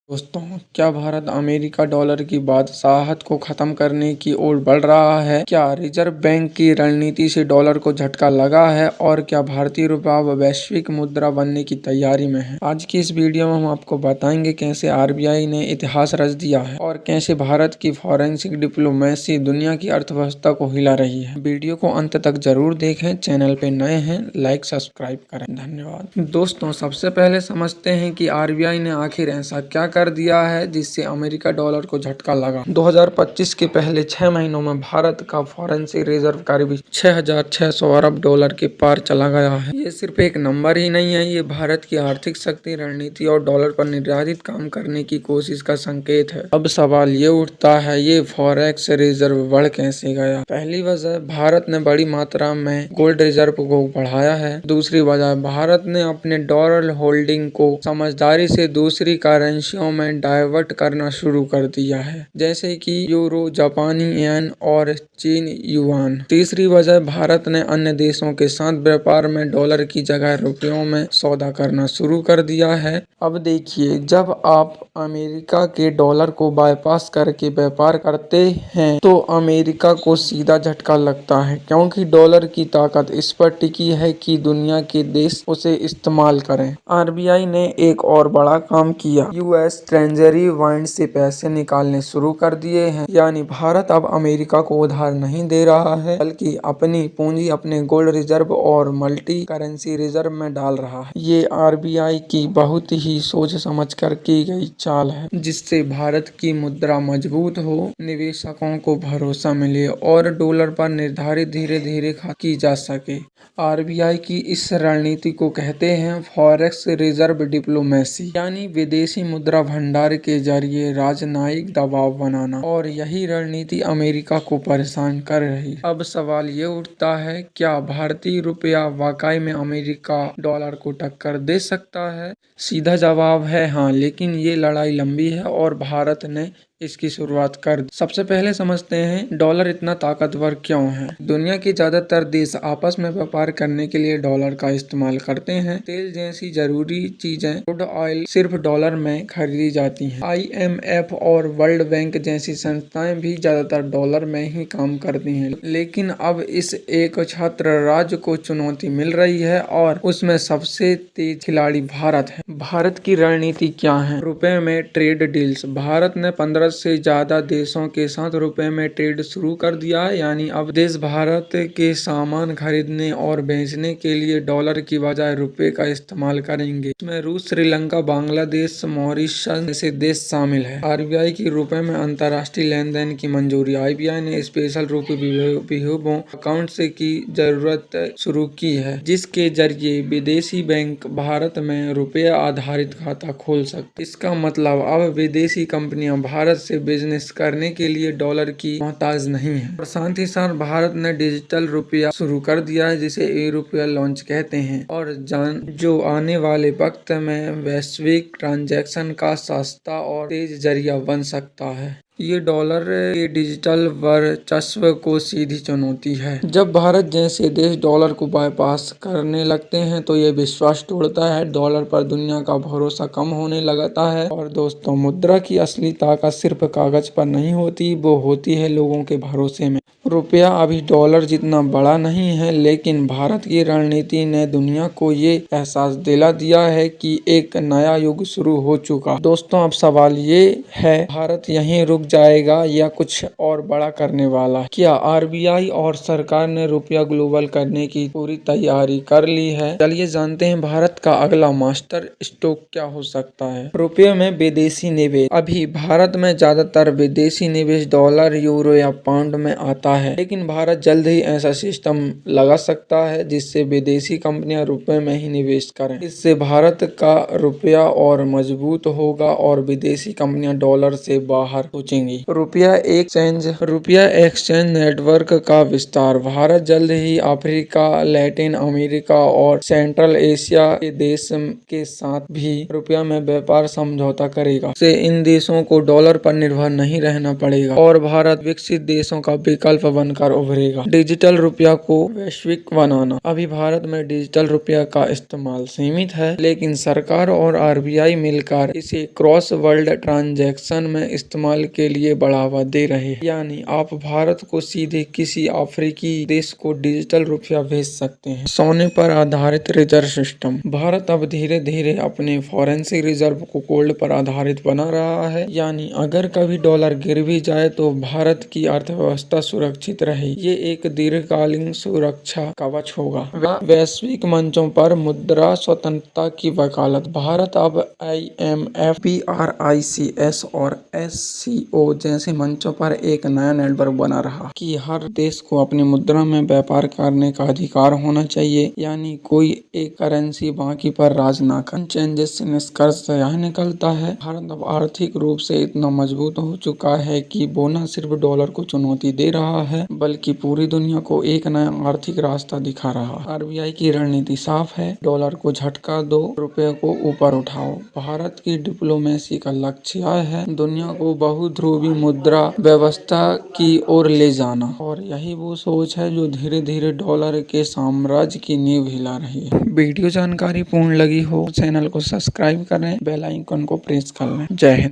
दोस्तों, क्या Bharat America dollar की बादशाहत को खत्म करने की ओर बढ़ रहा है? क्या रिजर्व बैंक की रणनीति से डॉलर को झटका लगा है और क्या भारतीय रुपया अब वैश्विक मुद्रा बनने की तैयारी में है? आज की इस वीडियो में हम आपको बताएंगे कैसे आरबीआई ने इतिहास रच दिया है और कैसे भारत की फॉरेंसिक डिप्लोमेसी दुनिया की अर्थव्यवस्था को हिला रही है। वीडियो को अंत तक जरूर देखें। चैनल पे नए हैं, लाइक सब्सक्राइब करें। धन्यवाद। दोस्तों, सबसे पहले समझते हैं कि आरबीआई ने आखिर ऐसा क्या कर दिया है जिससे अमेरिका डॉलर को झटका लगा। 2025 के पहले 6 महीनों में भारत का फॉरेंसिक रिजर्व करीब 6,600 अरब डॉलर के पार चला गया है। ये सिर्फ एक नंबर ही नहीं है, ये भारत की आर्थिक शक्ति, रणनीति और डॉलर पर निर्धारित काम करने की कोशिश का संकेत है। अब सवाल ये उठता है, ये फॉरेक्स रिजर्व बढ़ कैसे गया? पहली वजह, भारत ने बड़ी मात्रा में गोल्ड रिजर्व को बढ़ाया है। दूसरी वजह, भारत ने अपने डॉलर होल्डिंग को समझदारी से दूसरी करेंसियों में डाइवर्ट करना शुरू कर दिया है, जैसे कि यूरो, जापानी येन और चीन युआन। तीसरी वजह, भारत ने अन्य देशों के साथ व्यापार में डॉलर की जगह रुपयों में सौदा करना शुरू कर दिया है। अब देखिए, जब आप अमेरिका के डॉलर को बाईपास करके व्यापार करते हैं तो अमेरिका को सीधा झटका लगता है, क्योंकि डॉलर की ताकत इस पर टिकी है कि दुनिया के देश उसे इस्तेमाल करें। आरबीआई ने एक और बड़ा काम किया, यूएस ट्रेजरी बांड से पैसे निकालने शुरू कर दिए हैं। यानी भारत अब अमेरिका को उधार नहीं दे रहा है, बल्कि अपनी पूंजी अपने गोल्ड रिजर्व और मल्टी करेंसी रिजर्व में डाल रहा है। ये आरबीआई की बहुत ही सोच समझ कर की गई चाल है, जिससे भारत की मुद्रा मजबूत हो, निवेशकों को भरोसा मिले और डॉलर पर निर्धारित धीरे धीरे की जा सके। आरबीआई की इस रणनीति को कहते हैं फॉरेक्स रिजर्व डिप्लोमेसी, यानी विदेशी मुद्रा भंडार के जरिए राजनयिक दबाव बनाना, और यही रणनीति अमेरिका को परेशान कर रही है। अब सवाल ये उठता है, क्या भारतीय रुपया वाकई में अमेरिका डॉलर को टक्कर दे सकता है? सीधा जवाब है हाँ, लेकिन ये लड़ाई लंबी है और भारत ने इसकी शुरुआत कर दी। सबसे पहले समझते हैं डॉलर इतना ताकतवर क्यों है। दुनिया के ज्यादातर देश आपस में व्यापार करने के लिए डॉलर का इस्तेमाल करते हैं। तेल जैसी जरूरी चीजें, क्रूड ऑयल, सिर्फ डॉलर में खरीदी जाती हैं। IMF और वर्ल्ड बैंक जैसी संस्थाएं भी ज्यादातर डॉलर में ही काम करती हैं। लेकिन अब इस एक छात्र राज्य को चुनौती मिल रही है और उसमें सबसे तेज खिलाड़ी भारत है। भारत की रणनीति क्या है? रुपए में ट्रेड डील्स। भारत ने 15 से ज्यादा देशों के साथ रुपए में ट्रेड शुरू कर दिया है। यानी अब देश भारत के सामान खरीदने और बेचने के लिए डॉलर की बजाय रुपए का इस्तेमाल करेंगे। इसमें रूस, श्रीलंका, बांग्लादेश, मॉरिशस जैसे देश शामिल है। आरबीआई की रुपए में अंतर्राष्ट्रीय लेन देन की मंजूरी। आरबीआई ने स्पेशल रुपए विहिबों अकाउंट से की जरूरत शुरू की है, जिसके जरिए विदेशी बैंक भारत में रुपया आधारित खाता खोल सकते। इसका मतलब अब विदेशी कंपनियां भारत से बिजनेस करने के लिए डॉलर की मोहताज नहीं है। और साथ ही साथ भारत ने डिजिटल रुपया शुरू कर दिया है, जिसे ई-रुपया लॉन्च कहते हैं, और जो आने वाले वक्त में वैश्विक ट्रांजैक्शन का सस्ता और तेज जरिया बन सकता है। ये डॉलर के डिजिटल वर्चस्व को सीधी चुनौती है। जब भारत जैसे देश डॉलर को बाईपास करने लगते हैं तो ये विश्वास तोड़ता है, डॉलर पर दुनिया का भरोसा कम होने लगता है। और दोस्तों, मुद्रा की असली ताकत सिर्फ कागज पर नहीं होती, वो होती है लोगों के भरोसे में। रुपया अभी डॉलर जितना बड़ा नहीं है, लेकिन भारत की रणनीति ने दुनिया को ये एहसास दिला दिया है कि एक नया युग शुरू हो चुका। दोस्तों, अब सवाल ये है, भारत यहीं रुक जाएगा या कुछ और बड़ा करने वाला? क्या आरबीआई और सरकार ने रुपया ग्लोबल करने की पूरी तैयारी कर ली है? चलिए जानते हैं भारत का अगला मास्टर स्ट्रोक क्या हो सकता है। रुपये में विदेशी निवेश। अभी भारत में ज्यादातर विदेशी निवेश डॉलर, यूरो या पाउंड में आता है, लेकिन भारत जल्द ही ऐसा सिस्टम लगा सकता है जिससे विदेशी कंपनियां रुपए में ही निवेश करें। इससे भारत का रुपया और मजबूत होगा और विदेशी कंपनियां डॉलर से बाहर सोचेंगी। रुपया एक्सचेंज नेटवर्क का विस्तार। भारत जल्द ही अफ्रीका, लैटिन अमेरिका और सेंट्रल एशिया के देश के साथ भी रुपया में व्यापार समझौता करेगा। इससे इन देशों को डॉलर पर निर्भर नहीं रहना पड़ेगा और भारत विकसित देशों का विकल्प विश्व बनकर उभरेगा। डिजिटल रुपया को वैश्विक बनाना। अभी भारत में डिजिटल रुपया का इस्तेमाल सीमित है, लेकिन सरकार और आरबीआई मिलकर इसे क्रॉस वर्ल्ड ट्रांजैक्शन में इस्तेमाल के लिए बढ़ावा दे रहे हैं। यानी आप भारत को सीधे किसी अफ्रीकी देश को डिजिटल रुपया भेज सकते हैं। सोने पर आधारित रिजर्व सिस्टम। भारत अब धीरे धीरे अपने फॉरेंसी रिजर्व को गोल्ड पर आधारित बना रहा है। यानी अगर कभी डॉलर गिर भी जाए तो भारत की अर्थव्यवस्था सुरक्षित रहे। ये एक दीर्घकालीन सुरक्षा कवच होगा। वैश्विक मंचों पर मुद्रा स्वतंत्रता की वकालत। भारत अब IMF, BRICS और SCO जैसे मंचों पर एक नया नेटवर्क बना रहा कि हर देश को अपनी मुद्रा में व्यापार करने का अधिकार होना चाहिए। यानी कोई एक करेंसी बाकी पर राज ना करे। चेंजेस से निष्कर्ष यह निकलता है, भारत अब आर्थिक रूप से इतना मजबूत हो चुका है कि वो न सिर्फ डॉलर को चुनौती दे रहा है, बल्कि पूरी दुनिया को एक नया आर्थिक रास्ता दिखा रहा है। आरबीआई की रणनीति साफ है, डॉलर को झटका दो, रुपये को ऊपर उठाओ। भारत की डिप्लोमेसी का लक्ष्य है दुनिया को बहुध्रुवी मुद्रा व्यवस्था की ओर ले जाना, और यही वो सोच है जो धीरे धीरे डॉलर के साम्राज्य की नींव हिला रही है। वीडियो जानकारी पूर्ण लगी हो, चैनल को सब्सक्राइब करें, बेल आइकन को प्रेस कर लें। जय हिंद।